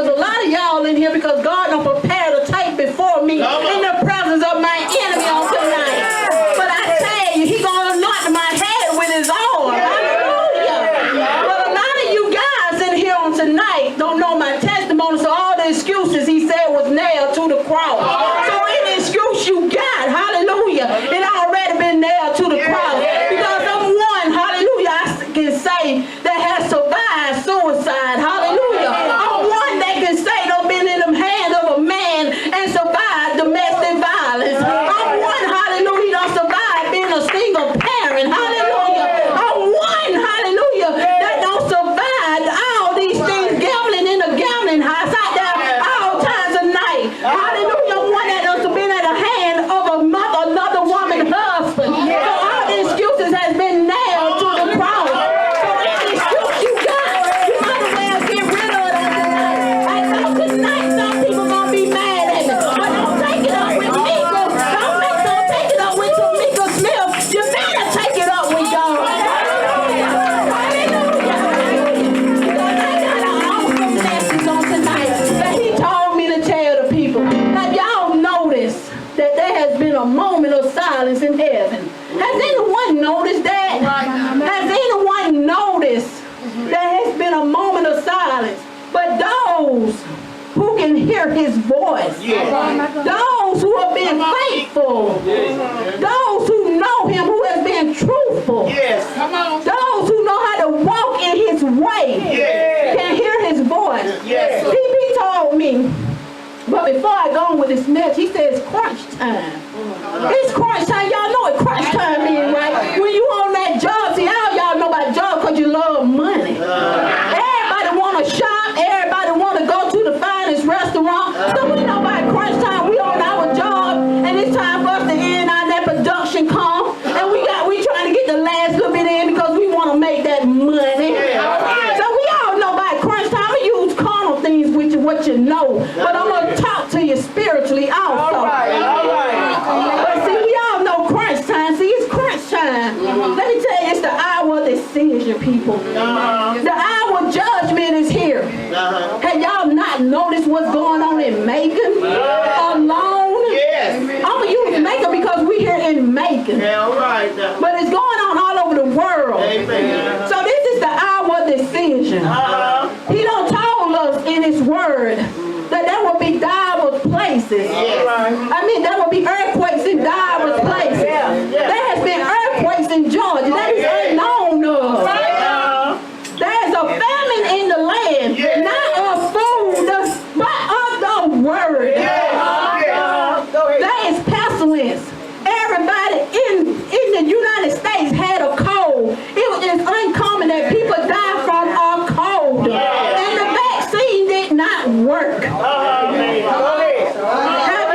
a lot of y'all in here because God done prepared a tape before me in the presence of my enemy on tonight. But I tell you, He gonna anoint my head with His oil. Hallelujah. But a lot of you guys in here on tonight don't know my testimony, so all the excuses He said was nailed to the cross. So any excuse you got, hallelujah, it already been nailed to the cross. Because I'm one, hallelujah, I can say that has survived suicide. Hallelujah. I'm one that can say don't been in the hand of a man and survived domestic violence. I'm one, hallelujah, don't survive being a single parent. Hallelujah. I'm one, hallelujah, that don't survive all these things, gambling in a gambling house out there all times of night. Hallelujah. I'm one that done been at the hand of a mother, another woman's husband. So all the excuses has been nailed to the cross. So any excuse you got, you might as well get rid of it tonight. I know tonight some people gonna be mad at me, but don't take it up with Mika. Don't take it up with Tamika Smith. You better take it up with God. Hallelujah. Because I got an awesome message on tonight that He told me to tell the people. Have y'all noticed that there has been a moment of silence in heaven? Has anyone noticed that? Has anyone noticed there has been a moment of silence? But those who can hear His voice, those who have been faithful, those who know Him, who has been truthful, those who know how to walk in His way, can hear His voice. He told me, but before I go on with this message, he says crunch time. It's crunch time. Y'all know what crunch time is, right? When you on that job, see, all y'all know about job because you love money. Everybody want to shop. Everybody want to go to the finest restaurant. So we know about crunch time. We on our job, and it's time for us to end on that production come. And we trying to get the last little bit in because we want to make that money. So we all know about crunch time. We use carnal things with you, what you know. But I'm going to talk to you spiritually also. But see, we all know crunch time. See, it's crunch time. Let me tell you, it's the hour of decision, people. The hour of judgment is here. Have y'all not noticed what's going on in Macon? Alone? I'm going to use Macon because we're here in Macon. But it's going on all over the world. So this is the hour of decision. He done told us in His word that there will be diverse places. I mean, there will be earthquakes in diverse places. There has been earthquakes in Georgia. That is unknown of. There's a famine in the land, not of food, but of the word. There is pestilence. Everybody in the United States had a cold. It is uncommon that people die from a cold. And the vaccine did not work. Have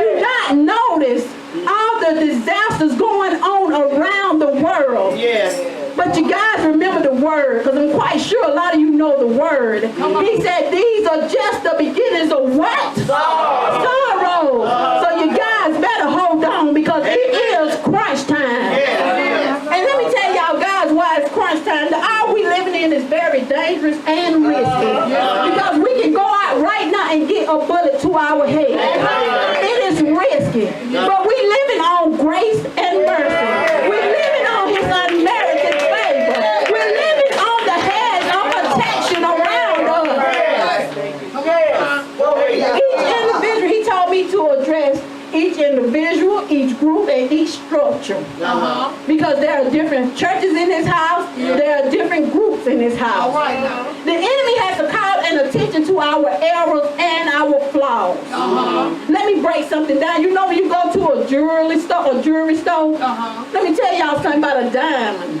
you not noticed all the disasters going on around the world? But you guys remember the word, because I'm quite sure a lot of you know the word. He said these are just the beginnings of what? Sorrow. So you guys better hold on because it is crunch time. And let me tell y'all guys why it's crunch time. The hour we living in is very dangerous and risky. Because we can go out right now and get a bullet to our head. It is risky. But we living on grace and mercy. We're living on His unmerited favor. We're living on the hedge of protection around us. Each individual, He told me to address each individual, each group, and each structure. Because there are different churches in His house. There are different groups in His house. The enemy has to call an attention to our errors and our flaws. Let me break something down. You know when you go to a jewelry store, let me tell y'all something about a diamond.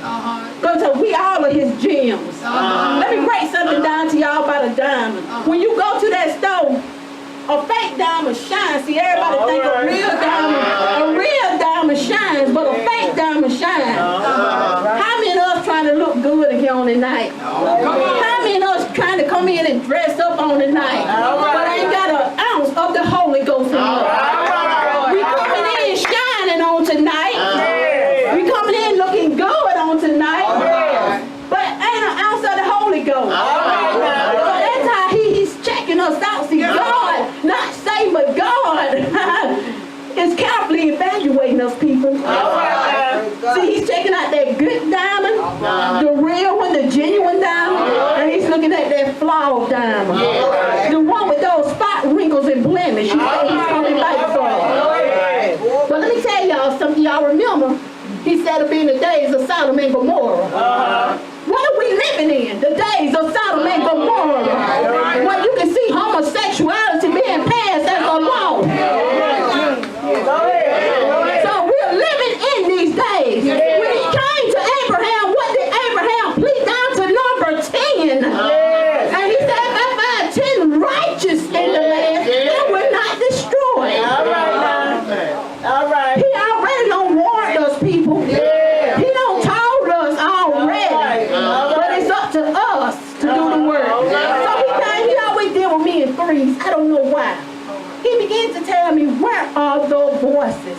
Because we all are His gems. Let me break something down to y'all about a diamond. When you go to that store, a fake diamond shines. See, everybody think a real diamond shines, but a fake diamond shines. How many of us trying to look good in here on the night? How many of us trying to come in and dress up on the night, but ain't got an ounce of the Holy Ghost in us? We coming in shining on tonight. We coming in looking good on tonight, but ain't an ounce of the Holy Ghost. So that's how he's checking us out. See, not Satan, but God is carefully evaluating us people. See, he's checking out that good diamond, the real one, the genuine diamond, and he's looking at that flawed diamond. The one with those spot, wrinkles, and blemish. He's coming back for. But let me tell y'all something. Y'all remember, he said it'll be in the days of Sodom and Gomorrah. What are we living in? The days of Sodom and Gomorrah. Where you can see homosexuality being passed as a law. So we're living in these days. When he came to Abraham, what did Abraham plead down to number 10? And he said, if I find 10 righteous in the land, it will not destroy. He already done warned us, people. He done told us already. But it's up to us to do the work. So he always deal with me in threes. I don't know why. He began to tell me, where are those voices?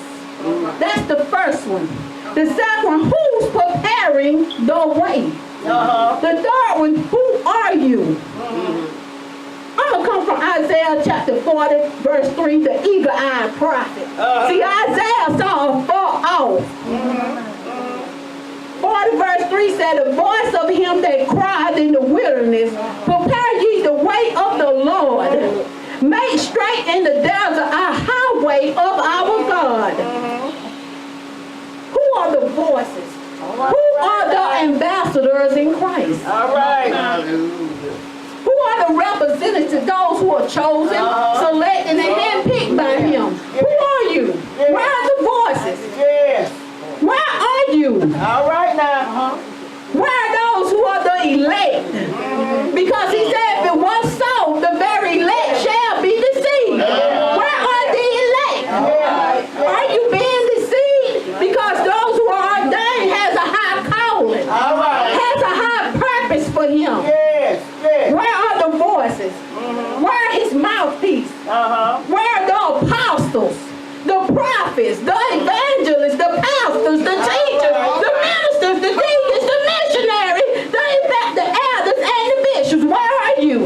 That's the first one. The second one, who's preparing the way? The third one, who are you? I'm going to come from Isaiah chapter 40, verse 3, the eagle-eyed prophet. See, Isaiah saw far off. 40 verse 3 said, the voice of him that cried in the wilderness, prepare ye the way of the Lord. Make straight in the desert a highway of our God. Who are the voices? Who are the ambassadors in Christ? Who are the representatives, those who are chosen, selected, and handpicked by him? Who are you? Where are the voices? Where are you? Where are those who are the elect? Because he said, if it was so, the very elect shall be deceived. Where are the elect? Are you being deceived? Because those who are ordained has a high calling, has a high purpose for him. Where are the voices? Where are his mouthpiece? Where are the apostles, the prophets, the evangelists, the pastors, the teachers, the ministers, the deacons, the missionaries, the elders, and the bishops? Where are you?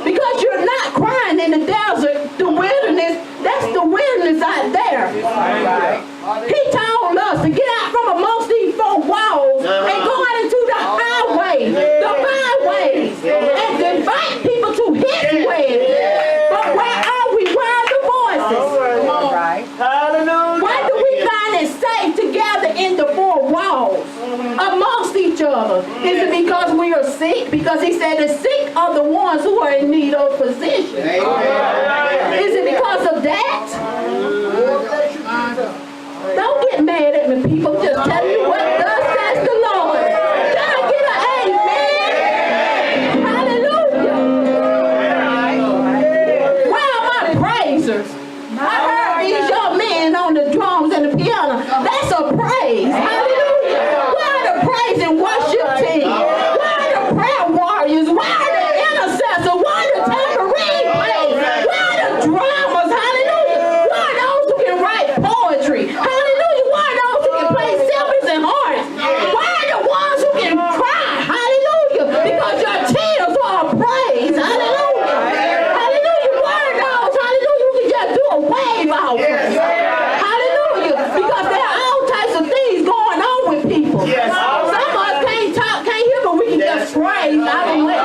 Because you're not crying in the desert, the wilderness. That's the wilderness out there. He told us to get out from amongst these four walls and go out into the highway, the byways, and invite people to his way. But where are we? Where are the voices? Why do we find it safe to gather in the four walls amongst each other? Is it because we are sick? Because he said the sick are the ones who are in need of physicians. Is it because of that? Don't get mad at me, people. Just tell me what thus says the Lord. Can I get an amen? Hallelujah. Where are my praisers? I heard these young men on the drums and the piano. That's a praise. Hallelujah. Where are the praise and worship team? Where are the prayer warriors? Where are the intercessors? Where are the tambourine players? Where are the drummers? Hallelujah. Where are those who can write poetry? Hallelujah. Where are those who can play cymbals and harps? Where are the ones who can cry? Hallelujah. Because your tears are a praise. Hallelujah. Hallelujah. Where are those? Hallelujah. Who can just do a wave out. Hallelujah. Because there are all types of things going on with people. Some of us can't talk, can't hear, but we can just praise. I don't let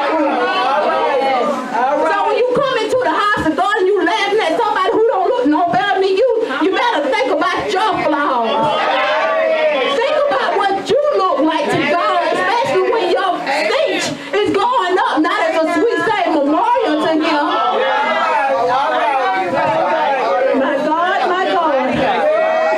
So when you come into the house of God and you laughing at somebody who don't look no better than you, you better think about your flaws. Think about what you look like to God, especially when your speech is going up, not as a sweet say memorial to him. My God, my God.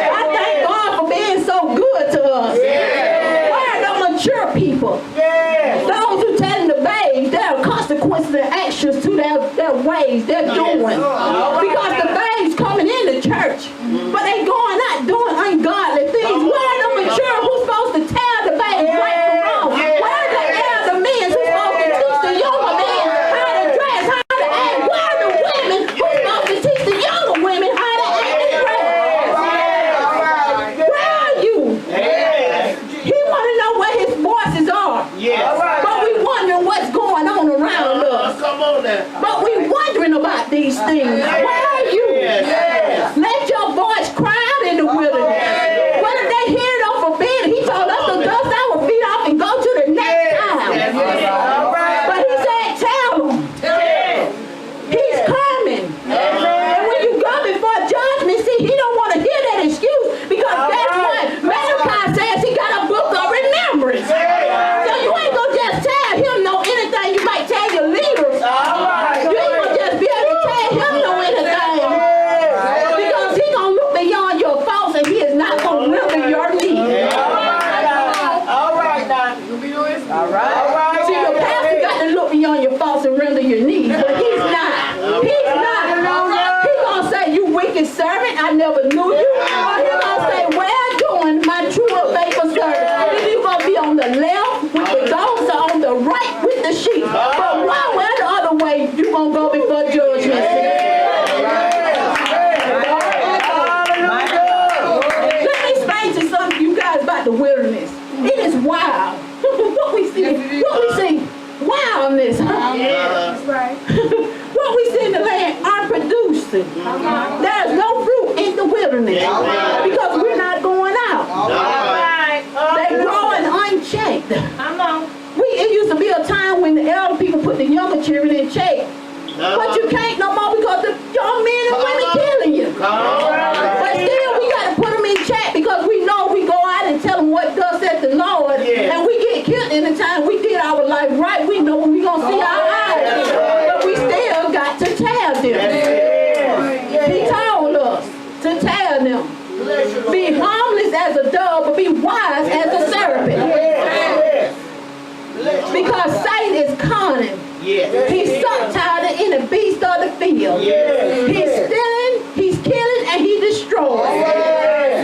I thank God for being so good to us. Where are the mature people? Those who telling the babes there are consequences and actions to their ways, they're doing. Because the babes coming in the church, but they going out doing ungodly things. Where are the mature who's supposed to tell the babes right from wrong? Where are the elder men who's supposed to teach the younger men how to dress, how to act? Where are the women who's supposed to teach the younger women how to act and dress? Where are you? He want to know where his voices are. But we wondering what's going on around us. But we wondering about these things. Where are you? Let your voice cry out in the wilderness. What if they hear it off a bed? He told us to dust our feet off and go to the next town. But he said, tell them. He's coming. And when you go before judgment, see, he don't want to hear that excuse, because that's what Malachi says. He got a book of remembrance. So you ain't going to just tell him no anything you might tell your leaders. You ain't going to just be able to tell him no anything. Because he going to look beyond your faults and he is not going to remember your needs. See, your pastor got to look beyond your faults and render your needs, but he's not. He's not. He's going to say, you wicked servant, I never knew you. Or he's going to say, well done, my true and faithful servant. Then you're going to be on the left with the goats or on the right with the sheep. But one way or the other way, you're going to go before judgment. Let me explain to some of you guys about the wilderness. It is wild. What we see, wildness, huh? That's right. What we see in the land are producing. There's no fruit in the wilderness because we're not going out. They're growing unchecked. It used to be a time when the elder people put the younger children in check. But you can't no more because the young men and women killing you. But still, we got to put them in check because we know we go out and tell them what thus said the Lord, and we get killed in the time we did our life right. We know when we going to see our eyes. But we still got to tell them. He told us to tell them. Be harmless as a dove, but be wise as a serpent. Because Satan is cunning. He's subtle than any beast of the field. He's stealing, he's killing, and he destroys.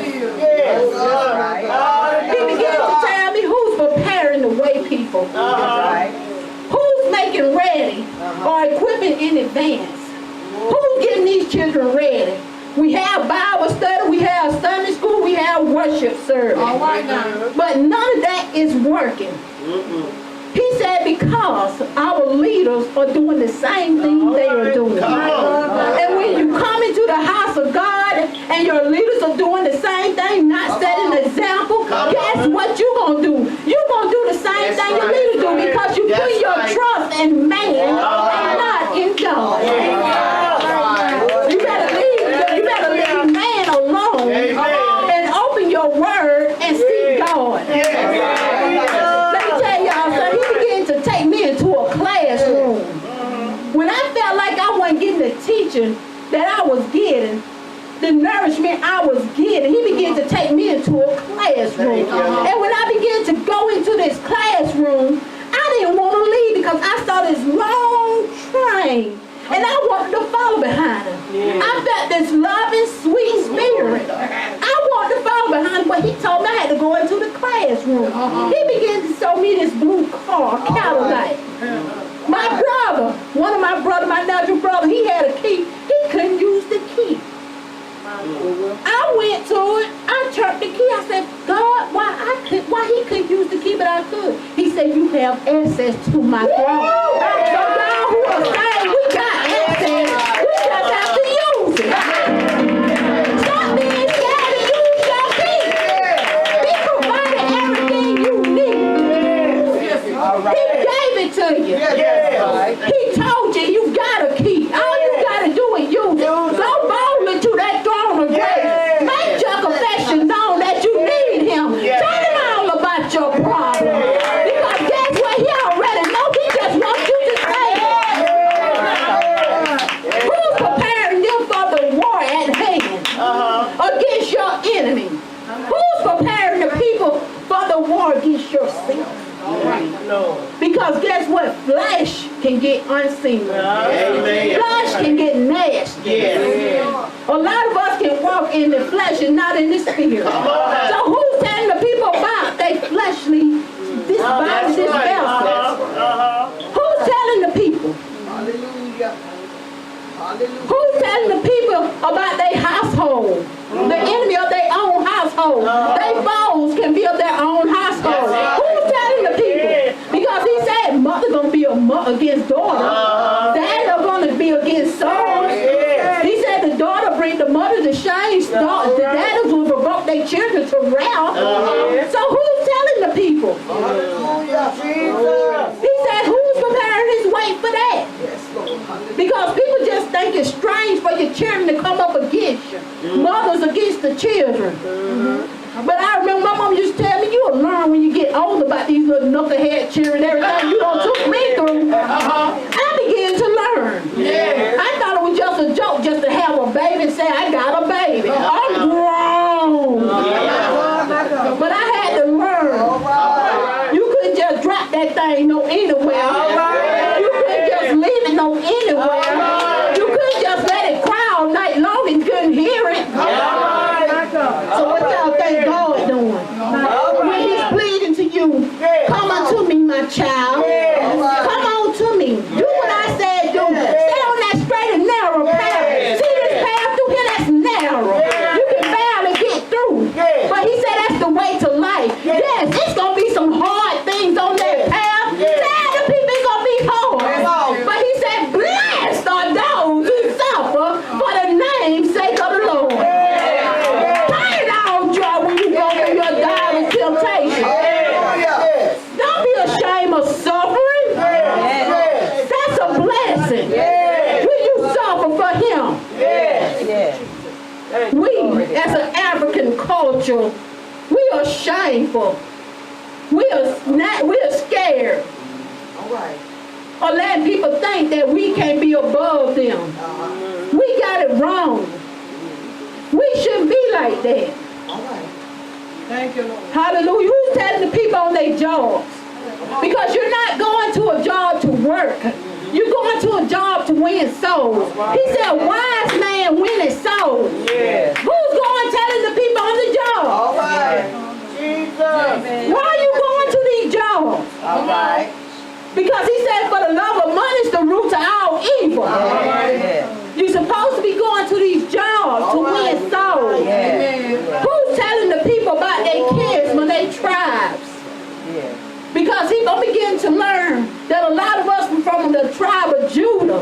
He began to tell me who's preparing the way, people. Who's making ready or equipping in advance. Who's getting these children ready? We have Bible study, we have Sunday school, we have worship service. But none of that is working. He said because our leaders are doing the same thing they are doing. And when you come into the house of God and your leaders are doing the same thing, not setting an example, guess what you're going to do? You're going to do the same thing your leaders do because you put your trust in man and not in God. You better leave man alone and open your word and seek God. Let me tell y'all something. He began to take me into a classroom. When I felt like I wasn't getting the teaching that I was getting, the nourishment I was getting, he began to take me into a classroom. And when I began to go into this classroom, I didn't want to leave because I saw this long train. And I wanted to follow behind him. I felt this loving, sweet spirit. I wanted to follow behind him, but he told me I had to go into the classroom. He began to show me this blue car, Cadillac. My brother, one of my natural brother, he had a key. He couldn't use the key. I went to it. I turned the key. I said, God, why he couldn't use the key, but I could? He said, you have access to my throne. So y'all who are saying we got access, we just have to use it. Stop being scared and use your key. He provided everything you need. He gave it to you. He told you you got a key. All you got to do is use it. Go boldly to that throne of grace. Make your confession known that you need him. Tell him all about your problem. Because guess what? He already knows. He just wants you to say it. Who's preparing them for the war at hand against your enemy? Who's preparing the people for the war against yourself? Because guess what? Flesh can get unseemly. Flesh can get nasty. A lot of us can walk in the flesh and not in the spirit. So who's telling the people about they fleshly, this body, this vessel? Who's telling the people? Who's telling the people about their household? The enemy of their own household. Their foes can be of their own household. Who's telling the people? Because he said mother gonna be against daughter. Dad are gonna be against son. bring the mothers to shame. The daddies will provoke their children to wrath. So who's telling the people? He said, who's preparing his way for that? Because people just think it's strange for your children to come up against you. Mothers against the children. But I remember my mom used to tell me, you'll learn when you get older about these little knucklehead children, everything you done took me through. I began to learn. I thought it was just a joke just to have a baby and say, I got a baby. I'm grown. But I had to learn. You couldn't just drop that thing no anywhere. You couldn't just leave it no anywhere. You couldn't just let it cry all night long and you couldn't hear it. So what y'all think God doing? When he's pleading to you, come unto me, my child. Come on to me. Do what I said do. Stay on that straight and narrow path. See this path through here that's narrow. You can barely get through. But he said that's the way to life. Yes, it's going to be some hard things on that path. Yeah, the people it's going to be hard. But he said, blessed are those who suffer for the name's sake of the Lord. Don't be ashamed of suffering. That's a blessing. When you suffer for him. We, as an African culture, we are shameful. We are scared. Or letting people think that we can't be above them. We got it wrong. We shouldn't be like that. Thank you, Lord. Hallelujah. Who's telling the people on their jobs? Because you're not going to a job to work. You're going to a job to win souls. He said, wise man winning souls. Who's going telling the people on the job? All right. Jesus. Why are you going to these jobs? All right. Because he said, for the love of money is the root to all evil. You're supposed to be going to these jobs to win souls. Who's telling the people about their kids when they tribes? Because he's going to begin to learn that a lot of us from the tribe of Judah,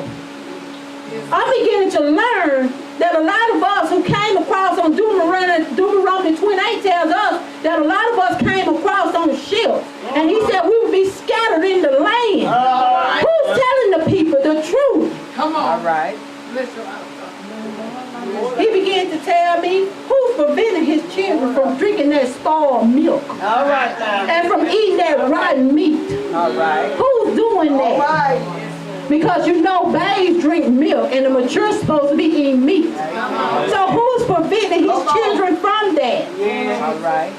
I'm beginning to learn that a lot of us who came across on Deuteronomy 28 tells us that a lot of us came across on ships. And he said we would be scattered in the land. Who's telling the people the truth? Come on. All right. Listen. He began to tell me who's preventing his children from drinking that spoiled milk. All right now. And from eating that rotten meat. All right. Who's doing that? All right. Because you know babes drink milk and the mature supposed to be eating meat. So who's preventing his children from that? All right.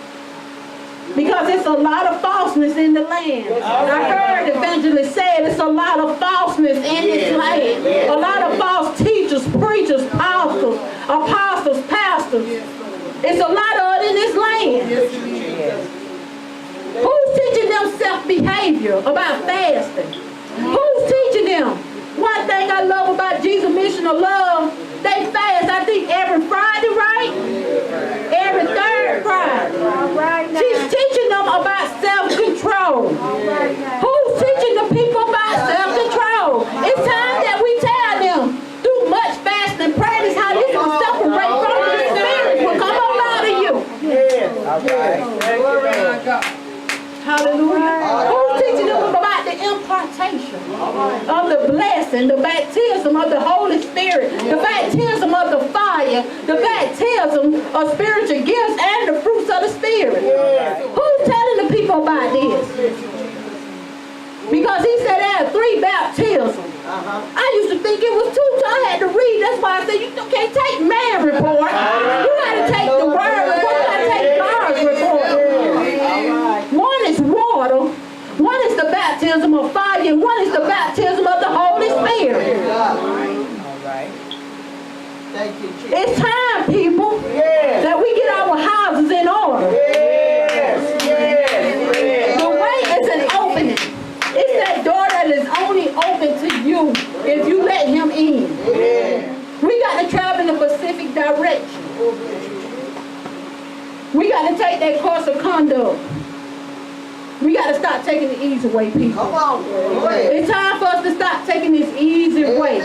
Because it's a lot of falseness in the land. I heard evangelist say it's a lot of falseness in this land. A lot of false teachers, preachers, apostles, pastors. It's a lot of it in this land. Who's teaching them self-behavior about fasting? Who's teaching them? One thing I love about Jesus' mission of love, they fast, I think, every Friday, right? Every third Friday. She's teaching them about self-control. Who's teaching the people about self-control? It's time that we tell them, through much fasting and practice, how this will separate from the spirits will come up out of you. All right. Hallelujah. Who's teaching them about the impartation of the blessing, the baptism of the Holy Spirit, the baptism of the fire, the baptism of spiritual gifts and the fruits of the Spirit? Who's telling the people about this? Because he said there are 3 baptisms. I used to think it was 2, so I had to read. That's why I said you can't take man report. You got to take the word report. You got to take God's report. One is water, one is the baptism of fire, and one is the baptism of the Holy Spirit. All right. Thank you, Jesus. It's time, people, that we get our houses in order. The way is an opening. It's that door that is only open to you if you let him in. We got to travel in the Pacific direction. We got to take that course of conduct. We got to stop taking the easy way, people. Come on. It's time for us to stop taking this easy way.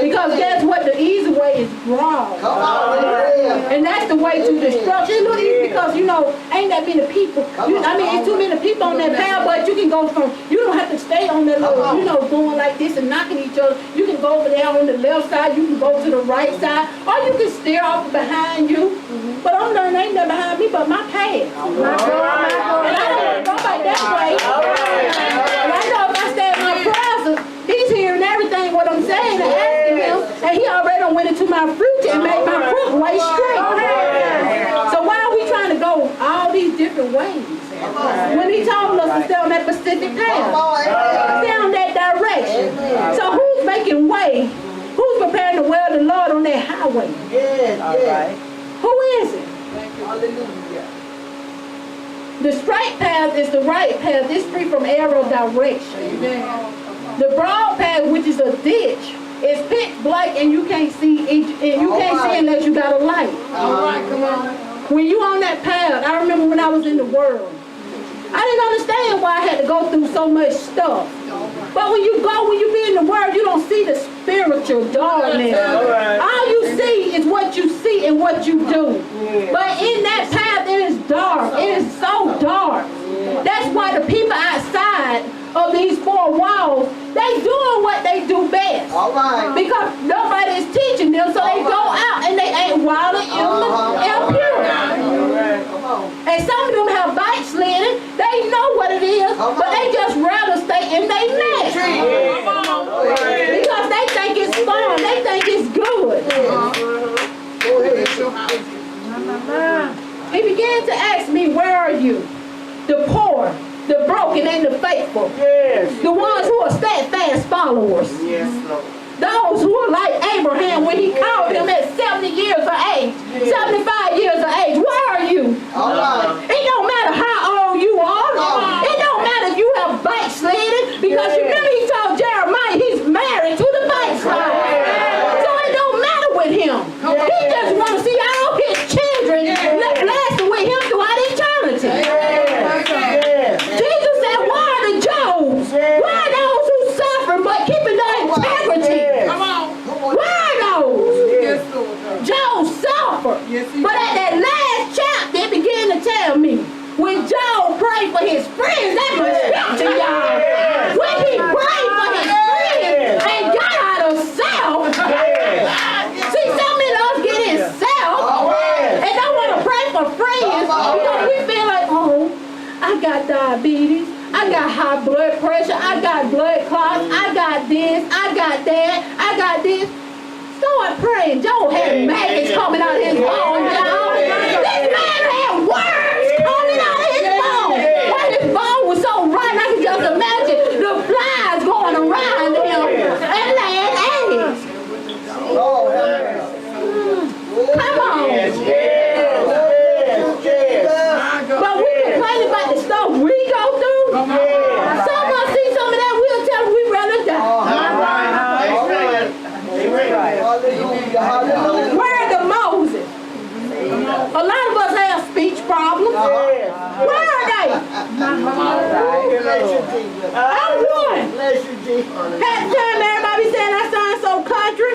Because guess what? The easy way is broad. fall. Come on, hallelujah. And that's the way to destruction. Look, because ain't that many people. It's too many people on that path, but you can go from, you don't have to stay on that little, going like this and knocking each other. You can go over there on the left side, you can go to the right side, or you can steer off behind you. But I'm learning ain't nothing behind me but my path. My God. And I don't want to go back that way. And I know if I stay in my presence, he's hearing everything what I'm saying and asking him, and he already done went into my future and made my crook way straight. So why are we trying to go all these different ways? When he told us to stay on that Pacific path, stay on that direction. So who's making way? Who's preparing the way of the Lord on that highway? Who is it? Hallelujah. The straight path is the right path. It's free from arrow direction. The broad path, which is a ditch, is pitch black and you can't see unless you got a light. All right, come on. When you on that path, I remember when I was in the world, I didn't understand why I had to go through so much stuff. But when you be in the world, you don't see the spiritual darkness. All you see is what you see and what you do. But in that path, it is dark. It is so dark. That's why the people outside of these four walls, they doing what they do best. All right. Because nobody is teaching them, so they go out and they ain't wild and impure. And some of them have bike sledding. They know what it is, but they just rather stay in their nest. Because they think it's fun. They think it's good. He began to ask me, where are you? The poor, the broken, and the faithful. The ones who are steadfast followers. Those who are like Abraham when he called him at 70 years of age, 75 years of age. Where are you? It don't matter how old you are. It don't matter if you have backslidden, because you remember he told Jeremiah he's married to the backslider. So it don't matter with him. He just want to see all his children lasting with him throughout eternity. Jesus said, why are the Jews? Why are those who suffer but keeping their integrity? Why are those? Job suffered. But at that last chapter, it began to tell me, when Job prayed for his friends, that was scripture, y'all. When he prayed for his friends and got out of self, see, so many of us get in self and don't want to pray for friends because we feel like, oh, I got diabetes, I got high blood pressure, I got blood clots, I got this, I got that, I got this. Start praying. Job had maggots coming out of his bones, y'all. This man had worms coming out of his bones. But his bone was so rotten, I can just imagine the flies going around him and laying eggs. Come on. But we complain about the stuff we go through. Some of us see some of that, we'll tell them we'd rather die. Where are the Moses? A lot of us have speech problems. Where are they? I'm one. Half the time everybody saying I sound so country.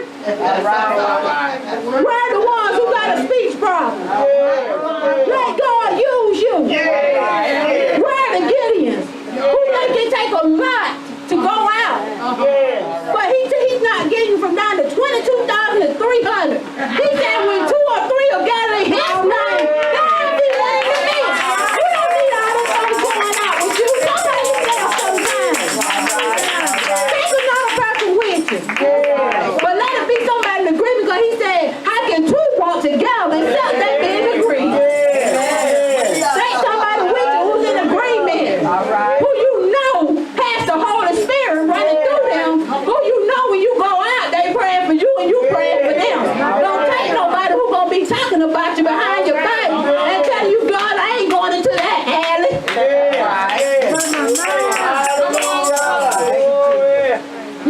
Where are the ones who got a speech problem? Let God use you. Where are the Gideons? Who think it take a lot to go out? But he's not getting from down to 22,000 to 300. He said when 2 or 3 are gathered in his name, God be letting him in. You don't need all them folks going out with you. Somebody you tell sometimes. Take another person with you. But let it be somebody in agreement, because he said, how can 2 walk together except they be in agreement? Take somebody with you who's in agreement. Who you know has the Holy Spirit running through them. Who you know when you go out, they praying for you and you praying for them. Don't take nobody who's going to be talking about you behind your back and tell you, God, I ain't going into that alley.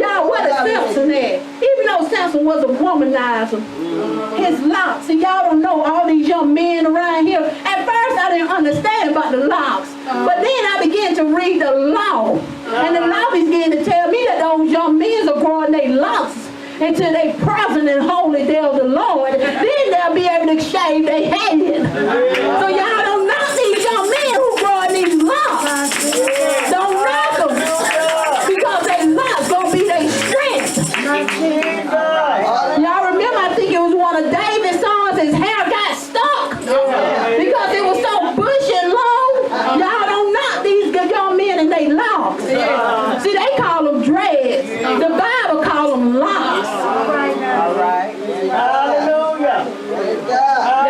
Y'all, what is Samson at? Even though Samson was a womanizer, his locks, and y'all don't know all these young men around here. At first, I didn't understand about the locks. But then I began to read the law. And the law began to tell me that those young men are growing their locks into their present and holy day of the Lord, then they'll be able to shave their head. So y'all don't knock these young men who growing these locks. Don't knock them. Because they locks gonna be their strength. Y'all remember, I think it was one of David's songs, his hair got stuck. Because it was so bushy and long. Y'all don't knock these young men and they locks. See, they call them dreads. The Bible call them locks. All right. Hallelujah.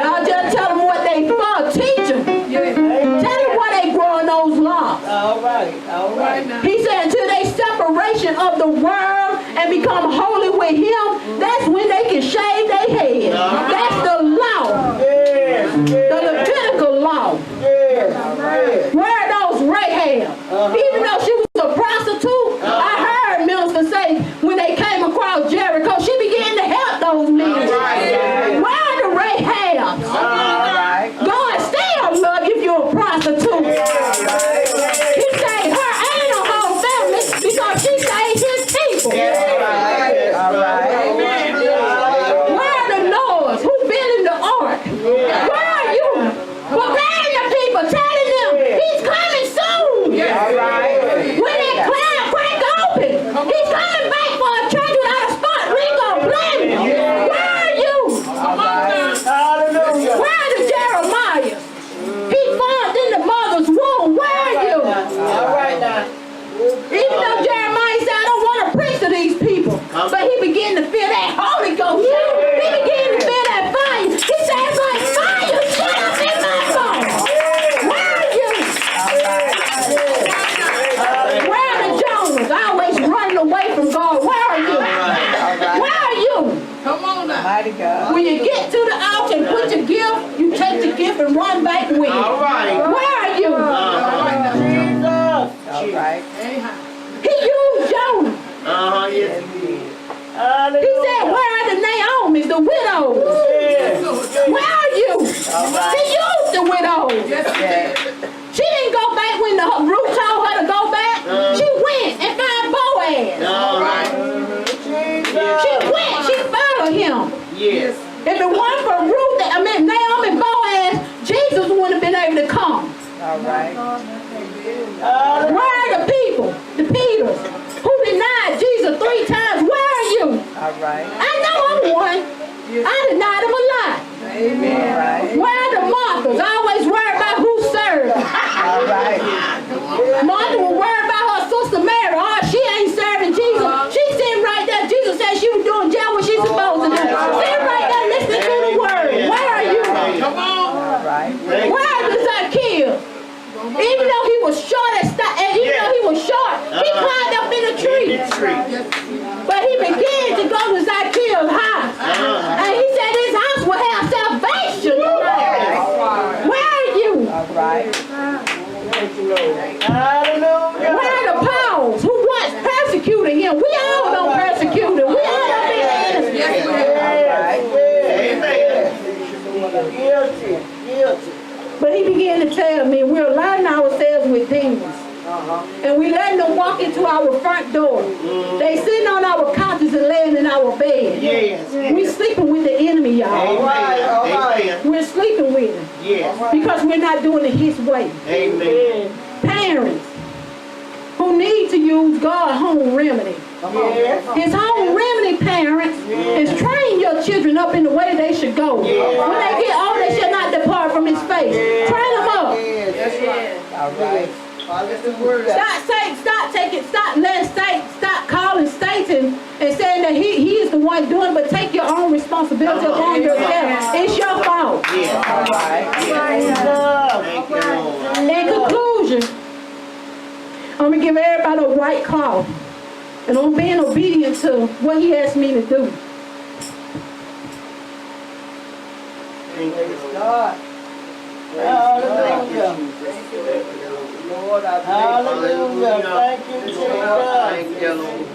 Y'all just tell them what they for. Teach them. Tell them why they growing those locks. All right. All right. He said until they separation of the world and become holy with him, that's when they can shave their head. That's the law. Yes. The Levitical law. Yes. Where are those Rahab? Even though she was a prostitute, I heard ministers say when they came across Jericho, she began to help those men. Where are the Rahabs? All right. God still love you if you're a prostitute. He saved her and her whole family because she saved his people. All right. Where are the Noahs who been in the ark? Where are you? Preparing the people, telling them he's coming soon. All right. When that cloud crack open, he's coming back for a church without a spot. We gonna blame him. Where are you? Hallelujah. Where are the Jeremiahs? He formed in the mother's womb. Where are you? All right now. Even though Jeremiah said, I don't want to preach to these people. But he began to feel that Holy Ghost. He began to feel that fire. He said, it's like fire shut up in my bones. Where are you? Where are the Jonas? Always running away from God. Where are you? Where are you? Come on now. Mighty God. When you get to the altar and put your gift, you take the gift and run back with it. All right. Where are you? Jesus. All right. He used Jonah. Yes. He Hallelujah. said, where are the Naomis, the widows? Yes. Where are you? He used the widows. She didn't go back when the Ruth told her to go back. She went and found Boaz. She went, she followed him. Yes. If it weren't for Ruth, Naomi and Boaz, Jesus wouldn't have been able to come. All right. Where are the people, the Peters, who denied Jesus 3 times? Where are you? All right. I know I'm one. I denied him a lot. All right. Where are the Marthas? Always worried about who served. All right. Martha was worried about her sister Mary. Oh, she ain't serving Jesus. She sitting right there. Jesus said she was doing just what she's supposed to do. Sitting right there listening to the word. Where are you? Come on. All right. Where are the Zacchaeus? Even though he was short he climbed up in a tree. But he began to go to Zacchaeus' house. And he said his house will have salvation. Where are you? All right. Hallelujah. Where are the Pauls who once persecuted him? We all don't persecute him. We all don't be innocent. Guilty. Guilty. But he began to tell me we're aligning ourselves with demons. And we letting them walk into our front door. They sitting on our couches and laying in our bed. Yes. We sleeping with the enemy, y'all. Amen. We're sleeping with him. Yes. Because we're not doing it his way. Amen. Parents who need to use God's home remedy. Yes. His home remedy, parents, is train your children up in the way they should go. When they get old, they shall not depart from his face. Train them up. All right. Stop calling Satan and saying that he is the one doing it, but take your own responsibility upon yourself. It's your fault. All right. Thank you, Lord. In conclusion, I'm going to give everybody a white cloth. And I'm being obedient to what he asked me to do. Praise God. Hallelujah. Lord, I Hallelujah. Thank you, Jesus. Thank you, Lord.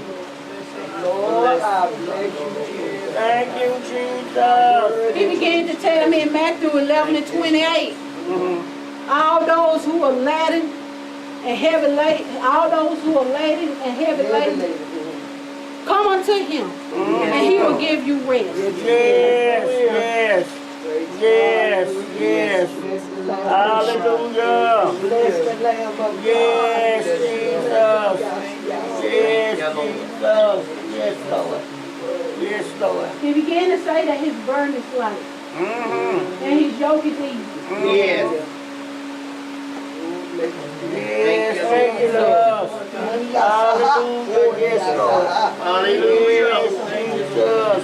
Lord, I bless you, Jesus. Thank you, Jesus. He began to tell me in Matthew 11:28, all those who are laden and heavy laden, come unto him. And he will give you rest. Yes, yes, yes, yes. Hallelujah. Bless the Lamb of God. Yes, Jesus. Yes, Jesus. Yes, Lord. Yes, Lord. He began to say that his burden is light Mm-hmm. and his yoke is easy. Yes. Yes, thank you, Lord. Hallelujah. Yes, Lord. Hallelujah. Yes, Jesus.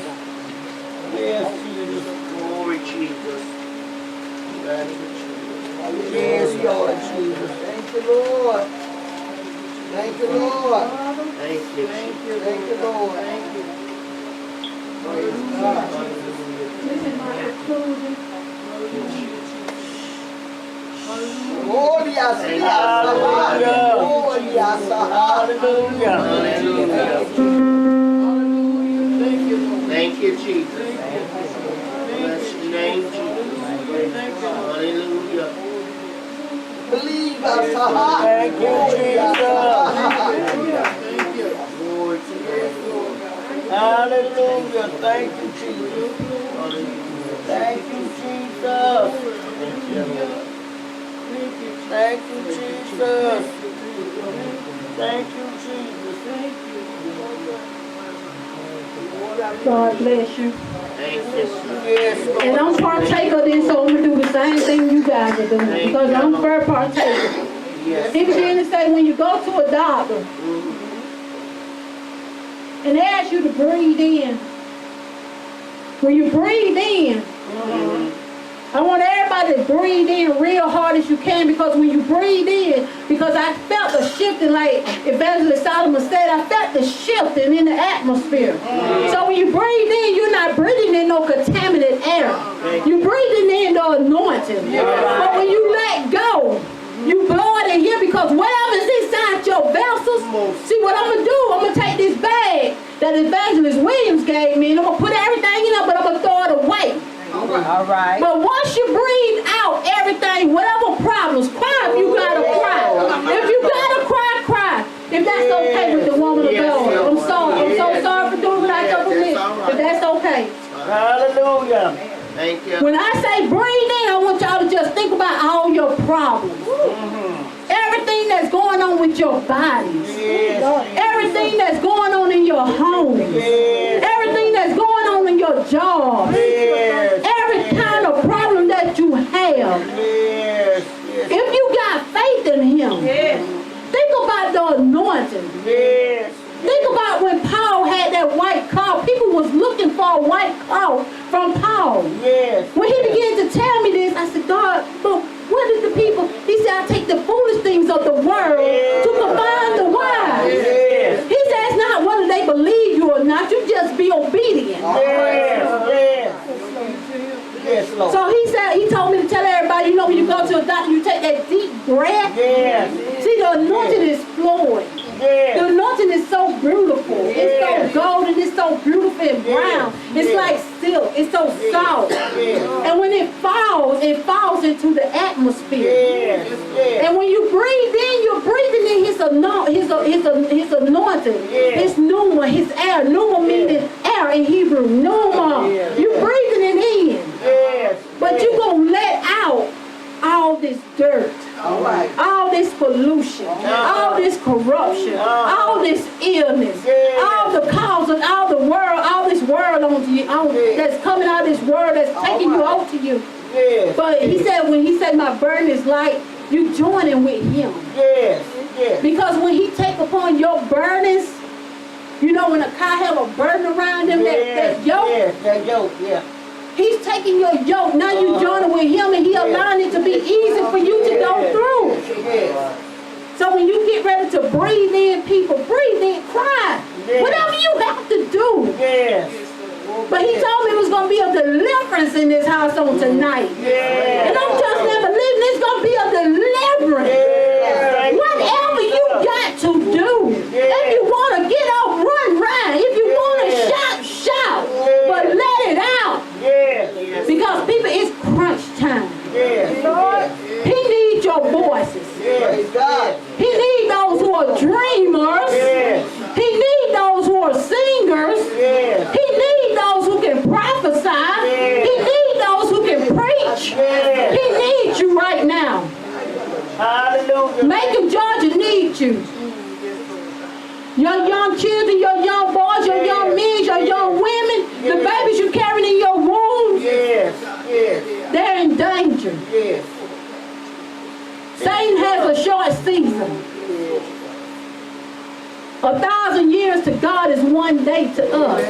Yes, Jesus. Glory, Jesus. Yes, Lord Jesus. Thank you, Lord. Thank you, Lord. Thank you. Thank you, Lord. Praise God. This is my conclusion. Oh, yes, yes. Hallelujah. Oh, yes. Hallelujah. Hallelujah. Thank you, Jesus. Bless your name, Jesus. Hallelujah. Believe us. Thank you, Jesus. Jesus. Glory to God. Hallelujah. Thank you, Jesus. Thank you, Jesus. Thank you, Jesus. Thank you, Jesus. God bless you. Thank you. Yes, And I'm partaker of this, so I'm going to do the same thing you guys are doing because I'm first partaker. yes. He began to say when you go to a doctor and they ask you to breathe in, when you breathe in, I want everybody to breathe in real hard as you can because when you breathe in, because I felt the shifting like Evangelist Solomon said, I felt the shifting in the atmosphere. So when you breathe in, you're not breathing in no contaminated air. You're breathing in the anointing. But when you let go, you blow it in here because whatever's inside your vessels, see what I'm going to do, I'm going to take this bag that Evangelist Williams gave me and I'm going to put everything in it, but I'm going to throw it away. All right. But once you breathe out everything, whatever problems, cry if you gotta cry. If you gotta cry, cry. If that's okay with the woman of God. I'm sorry. I'm so sorry for doing what I told you. If that's okay. Hallelujah. Thank you. When I say breathe in, I want y'all to just think about all your problems. Everything that's going on with your bodies. Everything that's going on in your home. Everything that's going on in your job. Every kind of problem that you have. If you got faith in him, think about the anointing. Think about when Paul had that white cloth. People was looking for a white cloth from Paul. When he began to tell me this, I said, God, but what is the people? He said, I take the foolish things of the world to confound the wise. He said, it's not whether they believe you or not. You just be obedient. So he said, he told me to tell everybody, you know, when you go to a doctor, you take that deep breath. See, the anointing is flowing. The anointing is so beautiful. It's so golden. It's so beautiful and brown. It's like silk. It's so soft. And when it falls into the atmosphere. And when you breathe in, you're breathing in his anointing. His pneuma, his air. Pneuma meaning air in Hebrew. Pneuma. You're breathing it in. But you're going to let out all this dirt. All this pollution, all this corruption, all this illness, all the cause of all the world, all this world that's coming out of this world that's taking you out to you. But he said, when he said my burden is light, you joining with him. Because when he take upon your burdens, you know when a car have a burden around them, that yoke. He's taking your yoke. Now you joining with him and he allowing it to be easy for you to go through. So when you get ready to breathe in, people, breathe in, cry. Whatever you have to do. But he told me it was going to be a deliverance in this house on tonight. And I'm just never leaving. It's going to be a deliverance. Whatever you got to do. If you want to get up, run, ride. If you want to shout, shout. But let it out. Because people, it's crunch time. He needs your voices. He needs those who are dreamers. He needs those who are singers. Macon, Georgia needs you. Your young children, your young boys, your young men, your young women, the babies you carrying in your wombs, they're in danger. Satan has a short season. 1,000 years to God is one day to us.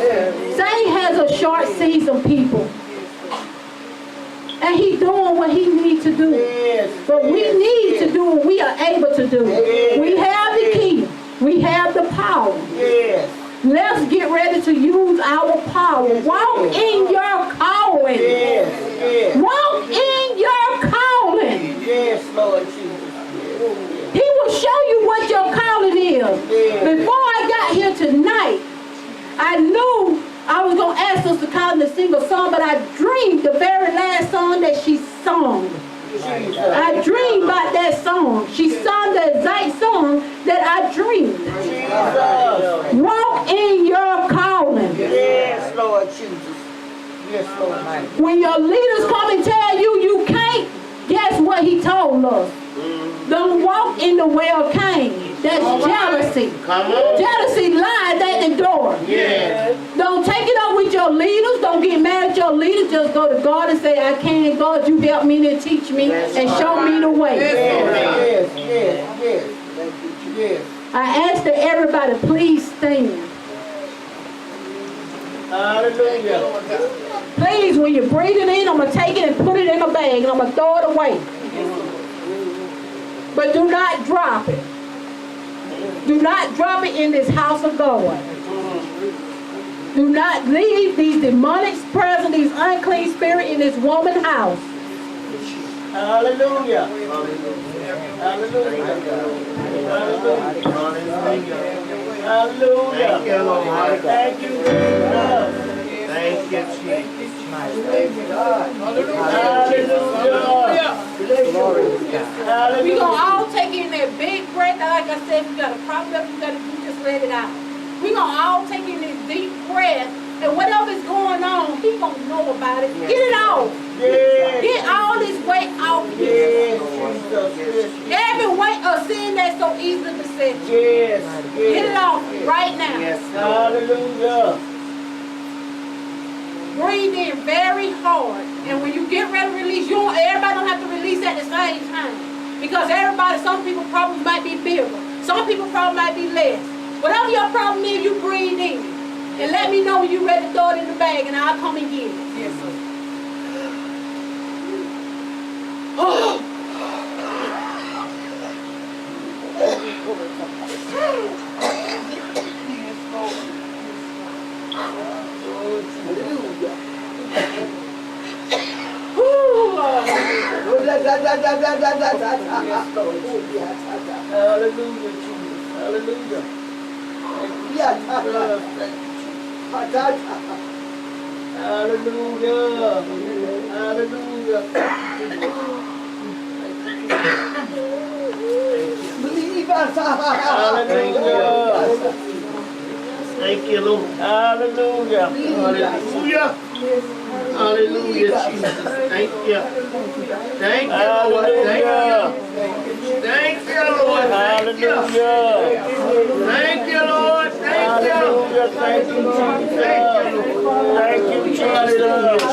Satan has a short season, people. And he's doing what he needs to do. But we need to do what we are able to do. We have the key. We have the power. Let's get ready to use our power. Walk in your calling. Walk in your calling. Yes, Lord Jesus. He will show you what your calling is. Before I got here tonight, I knew I was going to ask Sister Collins to sing a song, but I dreamed the very last song that she sung. I dreamed about that song. She sung the exact song that I dreamed. Walk in your calling. Yes, Lord Jesus. Yes, Lord. When your leaders come and tell you you can't, guess what he told us? Don't walk in the way of Cain. That's jealousy. Jealousy lies at the door. Don't take it up with your leaders. Don't get mad at your leaders. Just go to God and say, I can't. God, you help me to teach me and show me the way. I ask that everybody please stand. Hallelujah. Please, when you're breathing in, I'm going to take it and put it in a bag and I'm going to throw it away. But do not drop it. Do not drop it in this house of God. Do not leave these demonic spirits and these unclean spirits in this woman's house. Hallelujah. Hallelujah. Hallelujah. Thank you, Lord. Thank you, Jesus. Thank you, Jesus. Hallelujah. Glory to God. We're going to all take in that big breath. Like I said, if you got a problem, you got to just let it out. We're going to all take in this deep breath. And whatever's going on, he's going to know about it. Get it out. Get all this weight out of you. Every weight of sin that's so easily beset you. Get it off right now. Hallelujah. Breathe in very hard. And when you get ready to release, everybody don't have to release at the same time. Because some people's problems might be bigger. Some people's problems might be less. Whatever your problem is, you breathe in. And let me know when you're ready to throw it in the bag and I'll come and get it. Yes, sir. Oh. Hallelujah, Jesus. Hallelujah. Hallelujah. Hallelujah. Believe us. Hallelujah. Thank you, Lord. Hallelujah. Hallelujah. Hallelujah, Jesus. Thank you. Thank you, Lord. Thank you. Thank you, Lord. Thank you. Thank you, Lord. Thank you. Thank you, Jesus. Thank you, Jesus. Hallelujah.